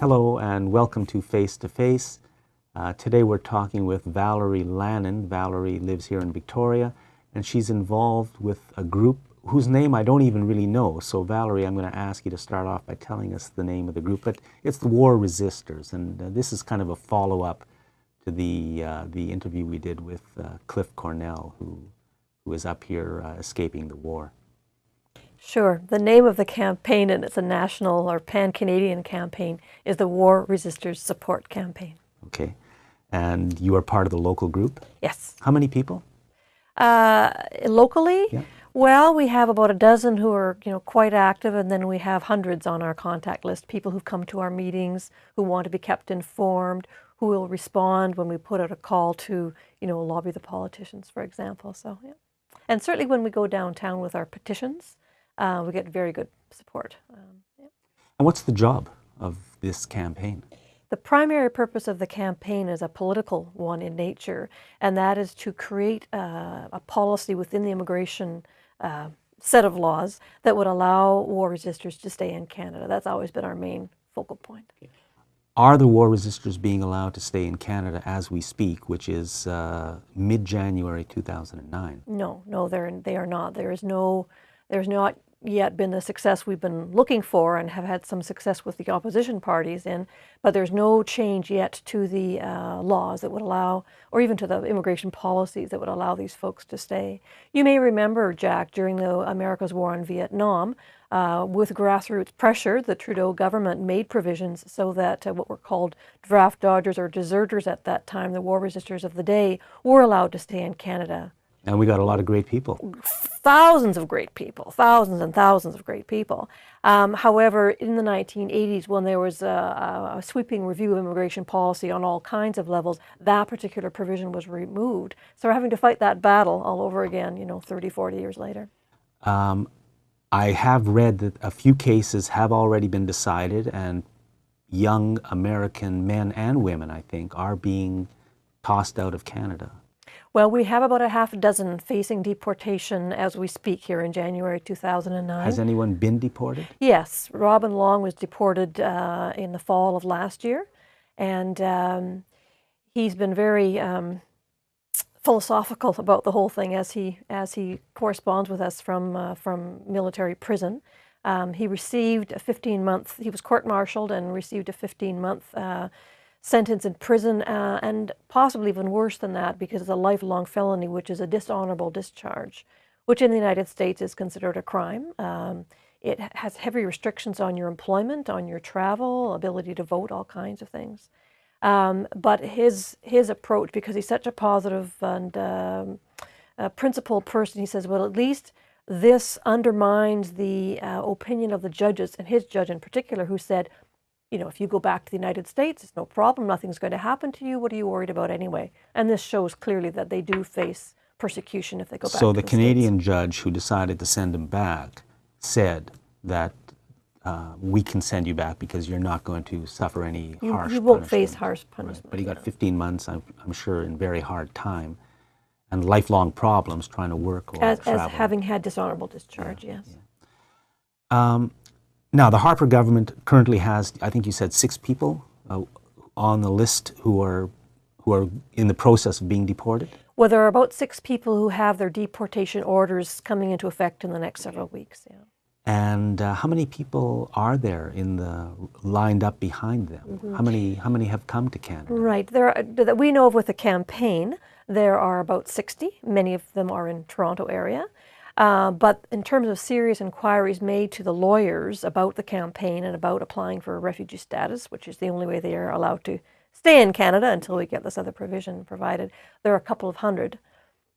Hello and welcome to Face to Face. Today we're talking with Valerie Lannon. Valerie lives here in Victoria and she's involved with a group whose name I don't even really know. So Valerie, I'm going to ask you to start off by telling us the name of the group. But it's the War Resisters, and this is kind of a follow-up to the interview we did with Cliff Cornell, who is up here escaping the war. Sure. The name of the campaign, and it's a national or pan-Canadian campaign, is the War Resisters Support Campaign. Okay. And you are part of the local group? Yes. How many people? Locally? Yeah. Well, we have about a dozen who are, quite active, and then we have hundreds on our contact list, people who come to our meetings, who want to be kept informed, who will respond when we put out a call to, lobby the politicians, for example. So, yeah. And certainly when we go downtown with our petitions, we get very good support. Yeah. And what's the job of this campaign? The primary purpose of the campaign is a political one in nature, and that is to create a policy within the immigration set of laws that would allow war resistors to stay in Canada. That's always been our main focal point. Are the war resistors being allowed to stay in Canada as we speak, which is mid-January 2009? No, they are not. There's not yet been the success we've been looking for and have had some success with the opposition parties in, but there's no change yet to the laws that would allow, or even to the immigration policies that would allow these folks to stay. You may remember, Jack, during America's war on Vietnam, with grassroots pressure, the Trudeau government made provisions so that what were called draft dodgers or deserters at that time, the war resistors of the day, were allowed to stay in Canada. And we got a lot of great people. Thousands of great people, thousands and thousands of great people. However, in the 1980s, when there was a sweeping review of immigration policy on all kinds of levels, that particular provision was removed. So we're having to fight that battle all over again, 30, 40 years later. I have read that a few cases have already been decided, and young American men and women, I think, are being tossed out of Canada. Well, we have about a half dozen facing deportation as we speak here in January 2009. Has anyone been deported? Yes. Robin Long was deported in the fall of last year, and he's been very philosophical about the whole thing as he corresponds with us from military prison. He received a 15-month, he was court-martialed and received a 15-month sentence in prison, and possibly even worse than that, because it's a lifelong felony, which is a dishonorable discharge, which in the United States is considered a crime. It has heavy restrictions on your employment, on your travel, ability to vote, all kinds of things. But his approach, because he's such a positive and principled person, he says, well, at least this undermines the opinion of the judges, and his judge in particular, who said, if you go back to the United States, it's no problem, nothing's going to happen to you, what are you worried about anyway? And this shows clearly that they do face persecution if they go back to the States. So the Canadian judge who decided to send him back said that we can send you back because you're not going to suffer any harsh punishment. You won't face harsh punishment. Right. But he got 15 months, I'm sure, in very hard time, and lifelong problems trying to work or travel. As having had dishonorable discharge, yes. Yeah. Now, the Harper government currently has, I think you said, 6 people on the list who are in the process of being deported? Well, there are about 6 people who have their deportation orders coming into effect in the next several weeks. Yeah. And how many people are there lined up behind them? Mm-hmm. How many have come to Canada? Right. That we know of with the campaign, there are about 60. Many of them are in Toronto area. But in terms of serious inquiries made to the lawyers about the campaign and about applying for refugee status, which is the only way they are allowed to stay in Canada until we get this other provision provided, there are a couple of hundred.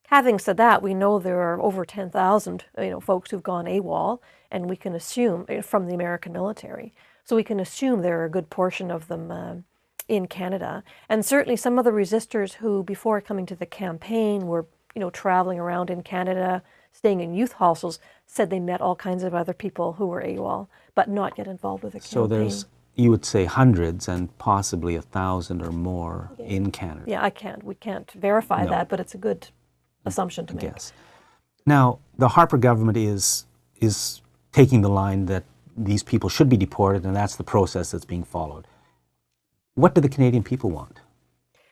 Having said that, we know there are over 10,000 folks who've gone AWOL, and we can assume from the American military. So we can assume there are a good portion of them in Canada. And certainly some of the resistors who, before coming to the campaign, were traveling around in Canada, staying in youth hostels, said they met all kinds of other people who were AWOL, but not yet involved with the campaign. So there's, you would say, hundreds and possibly 1,000 or more in Canada. Yeah, we can't verify that, but it's a good assumption to make. Yes. Now, the Harper government is taking the line that these people should be deported, and that's the process that's being followed. What do the Canadian people want?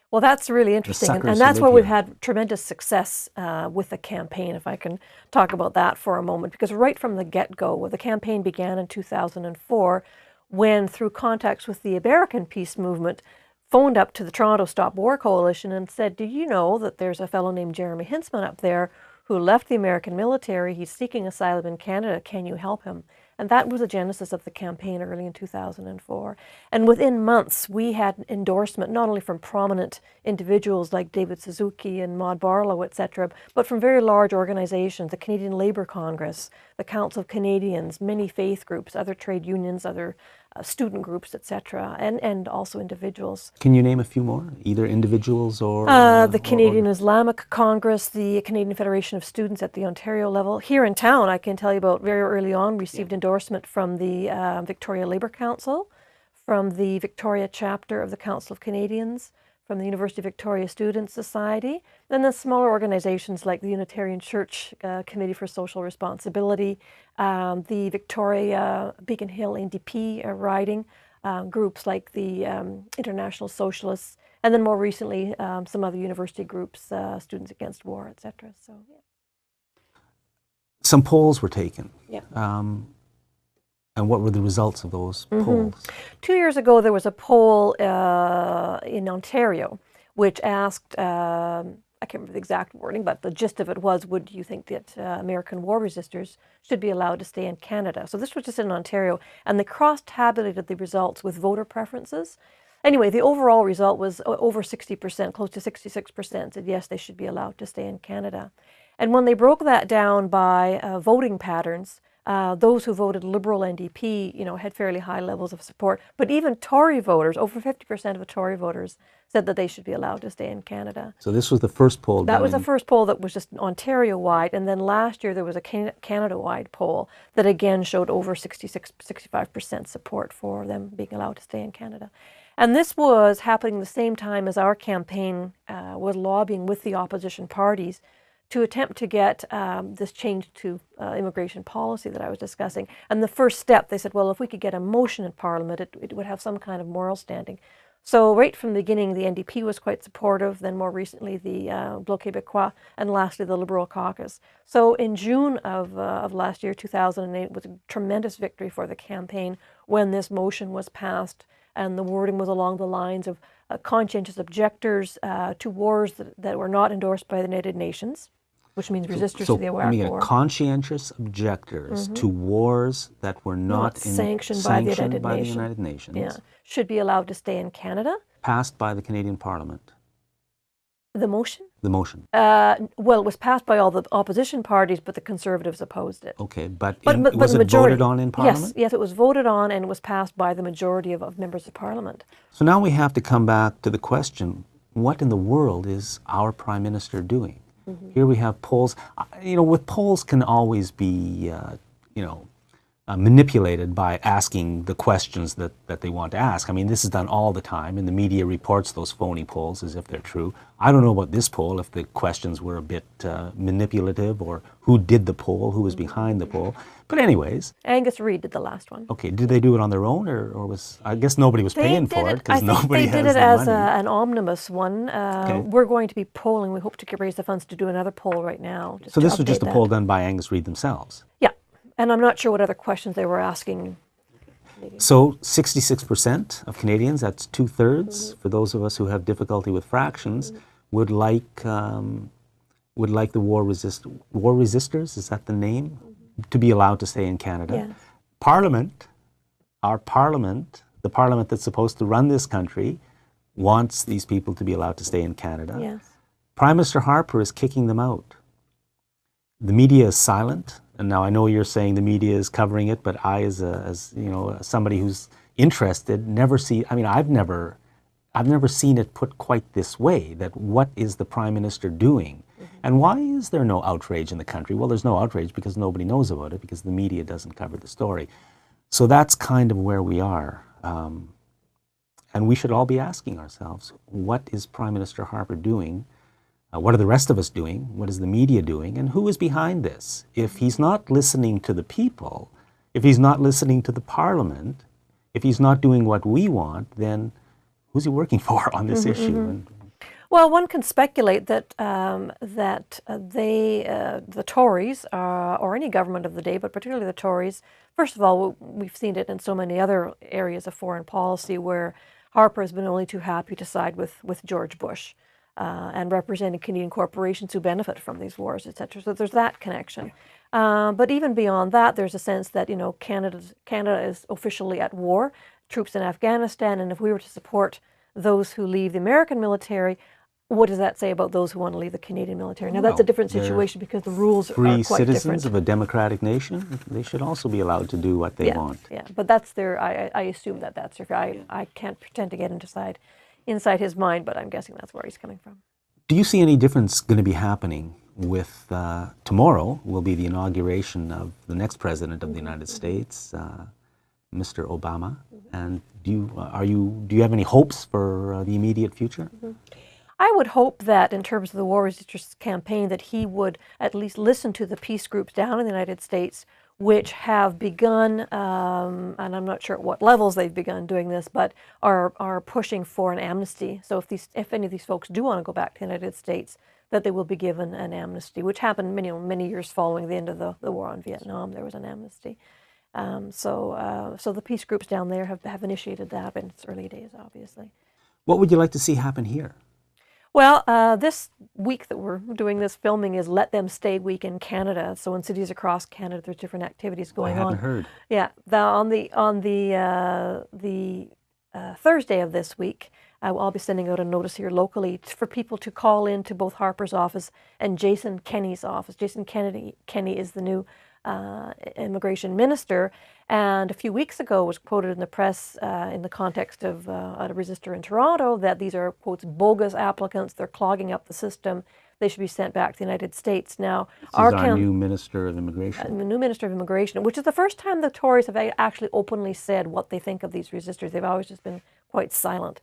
Well, that's really interesting, suckers and who that's live where we've here. had tremendous success with the campaign, if I can talk about that for a moment. Because right from the get-go, the campaign began in 2004, when through contacts with the American peace movement, phoned up to the Toronto Stop War Coalition and said, do you know that there's a fellow named Jeremy Hintzman up there who left the American military, he's seeking asylum in Canada, can you help him? And that was the genesis of the campaign early in 2004. And within months, we had endorsement not only from prominent individuals like David Suzuki and Maud Barlow, etc., but from very large organizations, the Canadian Labour Congress, the Council of Canadians, many faith groups, other trade unions, other student groups, etc., and also individuals. Can you name a few more, either individuals or... The Canadian Islamic Congress, the Canadian Federation of Students at the Ontario level. Here in town, I can tell you about very early on, received endorsement from the Victoria Labour Council, from the Victoria chapter of the Council of Canadians, from the University of Victoria Students Society, and then smaller organizations like the Unitarian Church Committee for Social Responsibility, the Victoria Beacon Hill NDP riding, groups like the International Socialists, and then more recently some other university groups, Students Against War, etc. So, yeah. Some polls were taken. Yeah. And what were the results of those polls? 2 years ago, there was a poll in Ontario which asked, I can't remember the exact wording, but the gist of it was, would you think that American war resistors should be allowed to stay in Canada? So this was just in Ontario, and they cross-tabulated the results with voter preferences. Anyway, the overall result was over 60%, close to 66% said yes, they should be allowed to stay in Canada. And when they broke that down by voting patterns, those who voted Liberal NDP, had fairly high levels of support. But even Tory voters, over 50% of the Tory voters, said that they should be allowed to stay in Canada. So this was the first poll. That was the first poll that was just Ontario-wide. And then last year there was a Canada-wide poll that again showed over 65% support for them being allowed to stay in Canada. And this was happening the same time as our campaign was lobbying with the opposition parties to attempt to get this change to immigration policy that I was discussing. And the first step, they said, well, if we could get a motion in Parliament, it would have some kind of moral standing. So right from the beginning, the NDP was quite supportive, then more recently the Bloc Québécois, and lastly the Liberal caucus. So in June of last year, 2008, was a tremendous victory for the campaign when this motion was passed, and the wording was along the lines of conscientious objectors to wars that were not endorsed by the United Nations, which means resistors to the Iraq War. Conscientious objectors to wars that were not sanctioned by the United Nations. Yeah, should be allowed to stay in Canada. Passed by the Canadian Parliament. The motion? The motion. Well, it was passed by all the opposition parties, but the Conservatives opposed it. Okay, but was it voted on in Parliament? Yes, it was voted on and it was passed by the majority of members of Parliament. So now we have to come back to the question, what in the world is our Prime Minister doing? Here we have polls. With polls can always be, manipulated by asking the questions that they want to ask. I mean, this is done all the time, and the media reports those phony polls as if they're true. I don't know about this poll, if the questions were a bit manipulative, or who did the poll, who was behind the poll. But anyways. Angus Reid did the last one. Okay, did they do it on their own, or was, I guess nobody was paying for it, because nobody has the money. They did it as an omnibus one. Okay. We're going to be polling. We hope to raise the funds to do another poll right now. So this was just a poll done by Angus Reid themselves? Yeah. And I'm not sure what other questions they were asking. So 66% of Canadians, that's 2/3, for those of us who have difficulty with fractions, would like the war resistors, is that the name, to be allowed to stay in Canada. Yes. Parliament, our Parliament, the Parliament that's supposed to run this country, wants these people to be allowed to stay in Canada. Yes. Prime Minister Harper is kicking them out. The media is silent. And now I know you're saying the media is covering it, but I, as somebody who's interested, I've never seen it put quite this way. That what is the Prime Minister doing, and why is there no outrage in the country? Well, there's no outrage because nobody knows about it, because the media doesn't cover the story. So that's kind of where we are, and we should all be asking ourselves, what is Prime Minister Harper doing? What are the rest of us doing? What is the media doing? And who is behind this? If he's not listening to the people, if he's not listening to the Parliament, if he's not doing what we want, then who's he working for on this issue? And, well, one can speculate that the Tories, or any government of the day, but particularly the Tories, first of all, we've seen it in so many other areas of foreign policy where Harper has been only too happy to side with George Bush and representing Canadian corporations who benefit from these wars, etc. So there's that connection. But even beyond that, there's a sense that, you know, Canada is officially at war, troops in Afghanistan, and if we were to support those who leave the American military, what does that say about those who want to leave the Canadian military? Now, that's a different situation because the rules are quite different. Free citizens of a democratic nation, they should also be allowed to do what they want. Yeah, but that's their, I assume that's their, I can't pretend to get inside his mind, but I'm guessing that's where he's coming from. Do you see any difference going to be happening with, tomorrow will be the inauguration of the next president of the United States, Mr. Obama, and do you have any hopes for the immediate future? I would hope that in terms of the War Resisters campaign that he would at least listen to the peace groups down in the United States which have begun, and I'm not sure at what levels they've begun doing this, but are pushing for an amnesty. So if any of these folks do want to go back to the United States, that they will be given an amnesty, which happened many years following the end of the war on Vietnam. There was an amnesty. So the peace groups down there have initiated that in its early days, obviously. What would you like to see happen here? Well, this week that we're doing this filming is Let Them Stay Week in Canada. So in cities across Canada, there's different activities going on. I haven't heard. Yeah, on the Thursday of this week, I'll be sending out a notice here locally for people to call in to both Harper's office and Jason Kenney's office. Jason Kenney is the new immigration minister, and a few weeks ago was quoted in the press in the context of a resistor in Toronto that these are, quotes, bogus applicants. They're clogging up the system. They should be sent back to the United States. Now, our new Minister of Immigration. The new Minister of Immigration, which is the first time the Tories have actually openly said what they think of these resistors. They've always just been quite silent,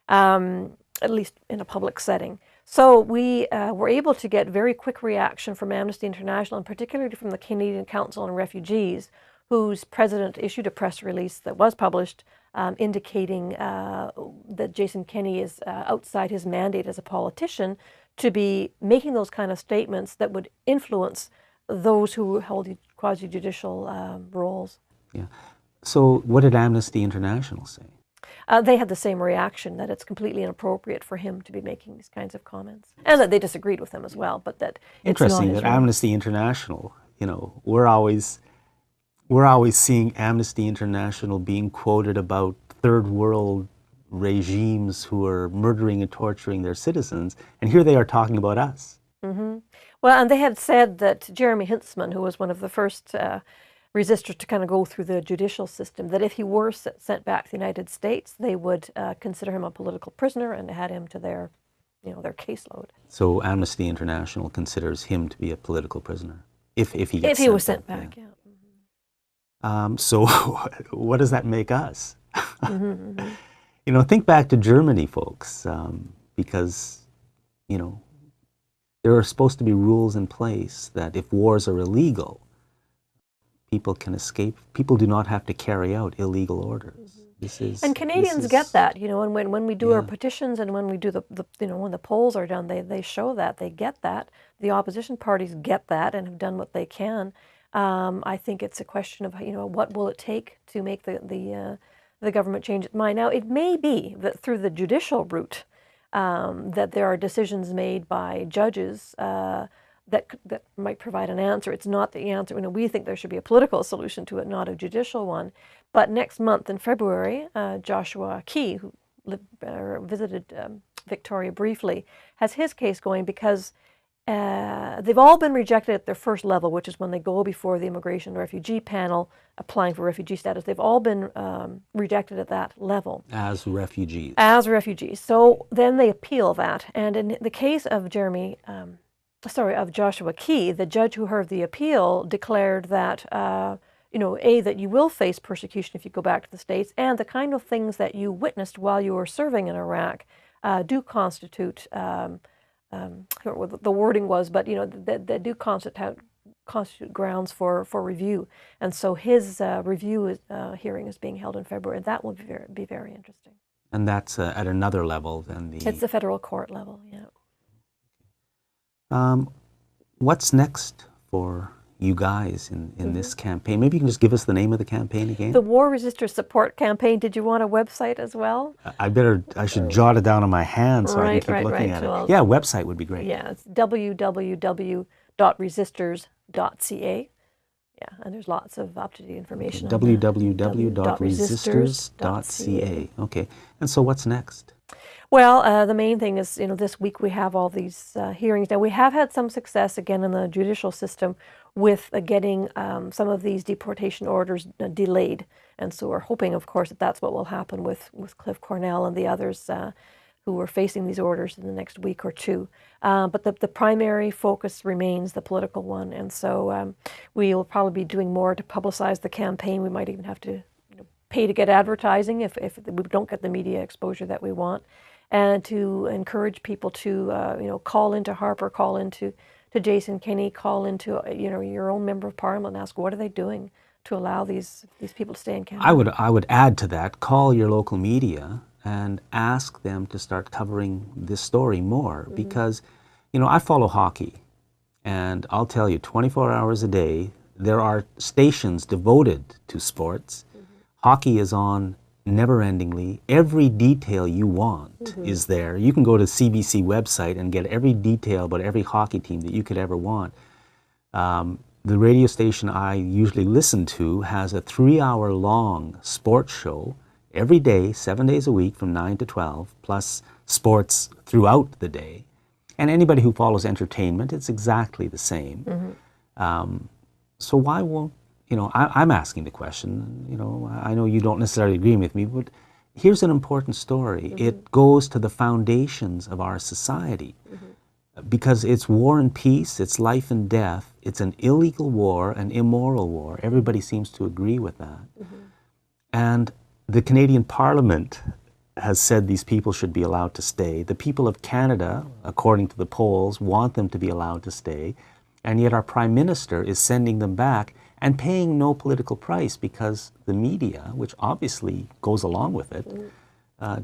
at least in a public setting. So we were able to get very quick reaction from Amnesty International, and particularly from the Canadian Council on Refugees, whose president issued a press release that was published indicating that Jason Kenney is outside his mandate as a politician to be making those kind of statements that would influence those who hold quasi-judicial roles. Yeah. So what did Amnesty International say? They had the same reaction, that it's completely inappropriate for him to be making these kinds of comments, and that they disagreed with him as well. But that interesting that Amnesty International, you know, we're always seeing Amnesty International being quoted about third world regimes who are murdering and torturing their citizens, and here they are talking about us. Mm-hmm. Well, and they had said that Jeremy Hintzman, who was one of the first resistors to kind of go through the judicial system, that if he were sent back to the United States, they would consider him a political prisoner and add him to their caseload. So Amnesty International considers him to be a political prisoner if he was sent back. Yeah. Mm-hmm. So what does that make us? Mm-hmm. You know, think back to Germany, folks, because you know there are supposed to be rules in place that if wars are illegal, people can escape. People do not have to carry out illegal orders. And Canadians get that, you know, and when we do our petitions and when we do when the polls are done, they show that, they get that. The opposition parties get that and have done what they can. I think it's a question of, you know, what will it take to make the government change its mind. Now, it may be that through the judicial route that there are decisions made by judges that might provide an answer. It's not the answer. You know, we think there should be a political solution to it, not a judicial one. But next month in February, Joshua Key, who visited Victoria briefly, has his case going because they've all been rejected at their first level, which is when they go before the Immigration and Refugee Panel applying for refugee status. They've all been rejected at that level. As refugees. As refugees. So then they appeal that. And in the case of Joshua Key, the judge who heard the appeal declared that, that you will face persecution if you go back to the States, and the kind of things that you witnessed while you were serving in Iraq do constitute, the wording was, but, you know, that do constitute grounds for review. And so his review hearing is being held in February, and that will be very interesting. And that's at another level than the... It's the federal court level, yeah. What's next for you guys in this campaign? Maybe you can just give us the name of the campaign again? The War Resisters Support Campaign. Did you want a website as well? I should jot it down on my hand so I can keep looking at it. Well, yeah, website would be great. Yeah, it's www.resisters.ca. Yeah, and there's lots of up-to-date information on www.resisters.ca. Okay, and so what's next? Well, the main thing is, this week we have all these hearings. Now, we have had some success, again, in the judicial system with getting some of these deportation orders delayed. And so we're hoping, of course, that that's what will happen with Cliff Cornell and the others who are facing these orders in the next week or two. But the primary focus remains the political one. And so we will probably be doing more to publicize the campaign. We might even have to pay to get advertising if we don't get the media exposure that we want. And to encourage people to, call into Harper, call into Jason Kenney, call into, your own member of Parliament and ask, what are they doing to allow these people to stay in Canada? I would add to that, call your local media and ask them to start covering this story more. Because, I follow hockey, and I'll tell you, 24 hours a day, there are stations devoted to sports. Hockey is on never-endingly. Every detail you want is there. You can go to the CBC website and get every detail about every hockey team that you could ever want. The radio station I usually listen to has a 3-hour-long sports show every day, 7 days a week from 9 to 12, plus sports throughout the day. And anybody who follows entertainment, it's exactly the same. So why won't I'm asking the question, I know you don't necessarily agree with me, but here's an important story. It goes to the foundations of our society because it's war and peace, it's life and death, it's an illegal war, an immoral war. Everybody seems to agree with that. And the Canadian Parliament has said these people should be allowed to stay. The people of Canada, according to the polls, want them to be allowed to stay. And yet our Prime Minister is sending them back and paying no political price because the media, which obviously goes along with it,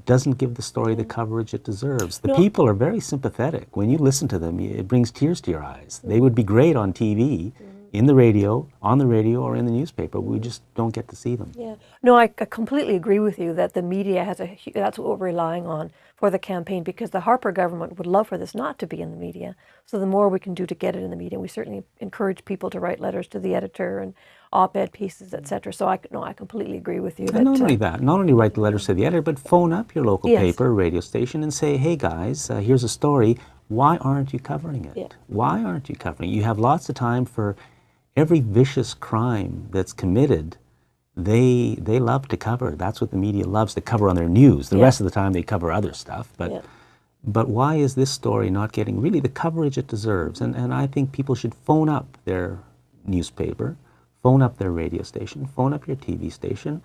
doesn't give the story the coverage it deserves. The people are very sympathetic. When you listen to them, it brings tears to your eyes. They would be great on TV, in the radio, on the radio, or in the newspaper. We just don't get to see them. Yeah. No, I completely agree with you that the media that's what we're relying on for the campaign, because the Harper government would love for this not to be in the media. So the more we can do to get it in the media, we certainly encourage people to write letters to the editor and op-ed pieces, etc. So I completely agree with you. And not only that, not only write the letters to the editor, but phone up your local paper, radio station, and say, hey guys, here's a story. Why aren't you covering it? Yeah. Why aren't you covering it? You have lots of time for every vicious crime that's committed. They love to cover. That's what the media loves to cover on their news. The rest of the time they cover other stuff. But why is this story not getting really the coverage it deserves? And I think people should phone up their newspaper, phone up their radio station, phone up your TV station,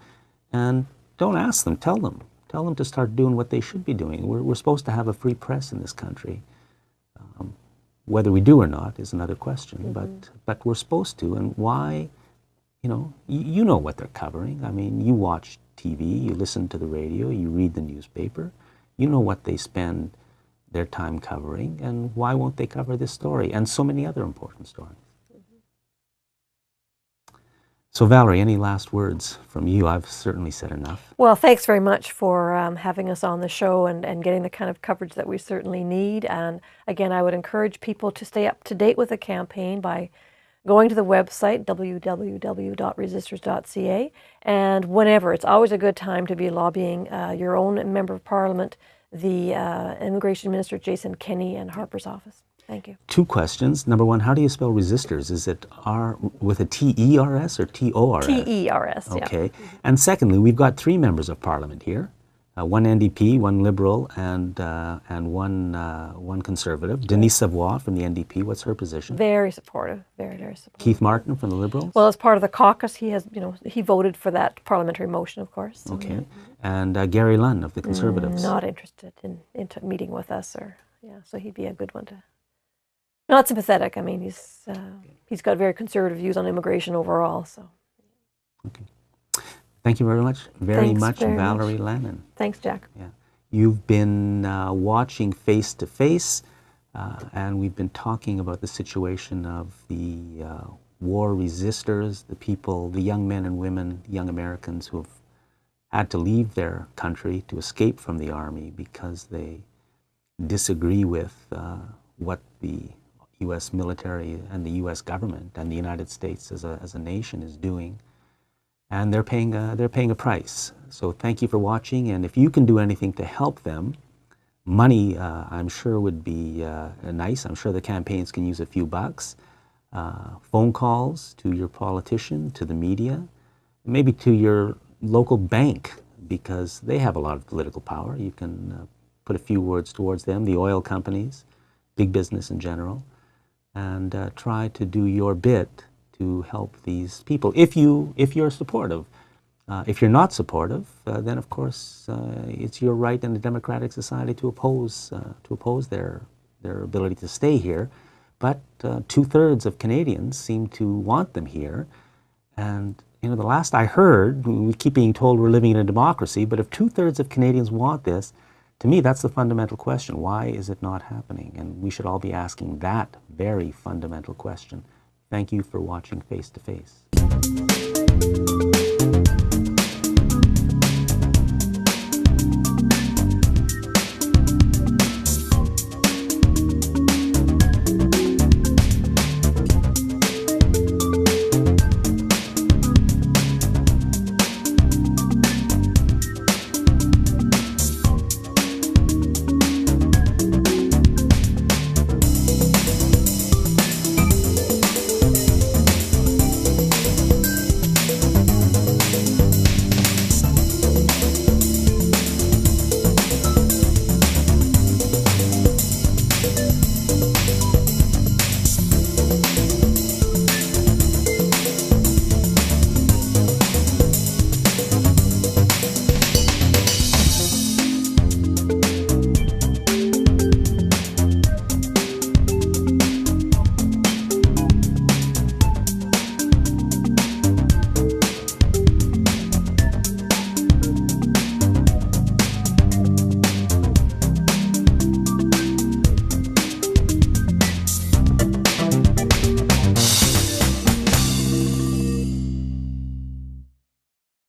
and don't ask them, tell them. Tell them to start doing what they should be doing. We're supposed to have a free press in this country. Whether we do or not is another question, but we're supposed to. And why? You know what they're covering. I mean, you watch TV, you listen to the radio, you read the newspaper. You know what they spend their time covering, and why won't they cover this story and so many other important stories? So Valerie, any last words from you? I've certainly said enough. Well, thanks very much for having us on the show and getting the kind of coverage that we certainly need. And again, I would encourage people to stay up to date with the campaign by going to the website, www.resisters.ca, and whenever. It's always a good time to be lobbying your own Member of Parliament, the Immigration Minister, Jason Kenney, and Harper's office. Thank you. 2 questions. Number 1, how do you spell resistors? Is it with a T-E-R-S or T-O-R-S? T-E-R-S, okay. Yeah. And secondly, we've got 3 members of Parliament here. 1 NDP, 1 Liberal, and one Conservative. Denise Savoy from the NDP, what's her position? Very supportive, very, very supportive. Keith Martin from the Liberals? Well, as part of the caucus, he has, he voted for that parliamentary motion, of course. Okay. And Gary Lunn of the Conservatives? Not interested in meeting with us, so he'd be a good one to... Not sympathetic. I mean, he's got very conservative views on immigration overall, so... Okay. Thank you very Thanks much, very Valerie much. Lannon. Thanks, Jack. Yeah. You've been watching Face to Face, and we've been talking about the situation of the war resistors, the people, the young men and women, young Americans who have had to leave their country to escape from the army because they disagree with what the U.S. military and the U.S. government and the United States as a nation is doing. And they're paying a price. So thank you for watching, and if you can do anything to help them, money I'm sure would be nice. I'm sure the campaigns can use a few bucks. Phone calls to your politician, to the media, maybe to your local bank, because they have a lot of political power. You can put a few words towards them, the oil companies, big business in general, and try to do your bit to help these people, if you're supportive. If you're not supportive, then of course it's your right in a democratic society to oppose their ability to stay here. But 2/3 of Canadians seem to want them here, and you know, the last I heard, we keep being told we're living in a democracy, but if 2/3 of Canadians want this, to me that's the fundamental question. Why is it not happening? And we should all be asking that very fundamental question. Thank you for watching Face to Face.